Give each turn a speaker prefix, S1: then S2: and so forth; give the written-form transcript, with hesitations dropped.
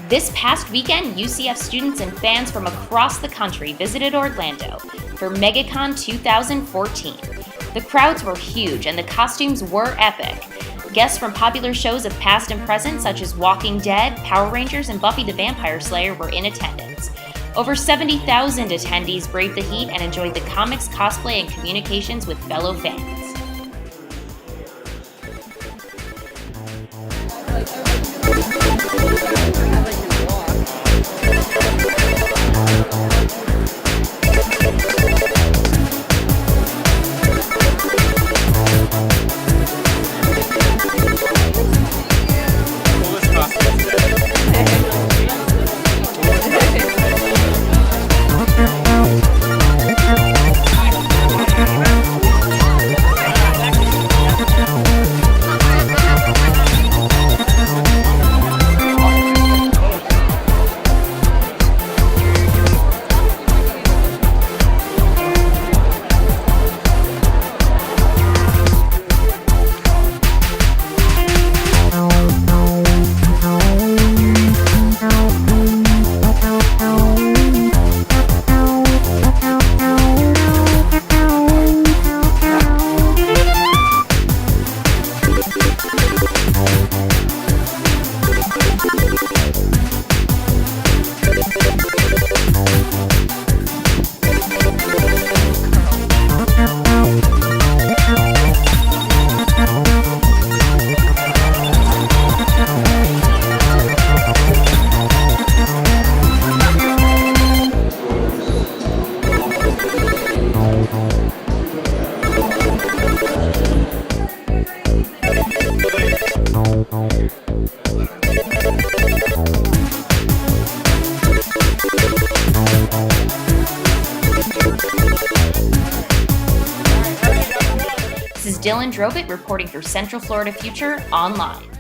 S1: This past weekend, UCF students and fans from across the country visited Orlando for Megacon 2014. The crowds were huge and the costumes were epic. Guests from popular shows of past and present such as Walking Dead, Power Rangers, and Buffy the Vampire Slayer were in attendance. Over 70,000 attendees braved the heat and enjoyed the comics, cosplay, and communications with fellow fans. This is Dylan Drobit reporting for Central Florida Future Online.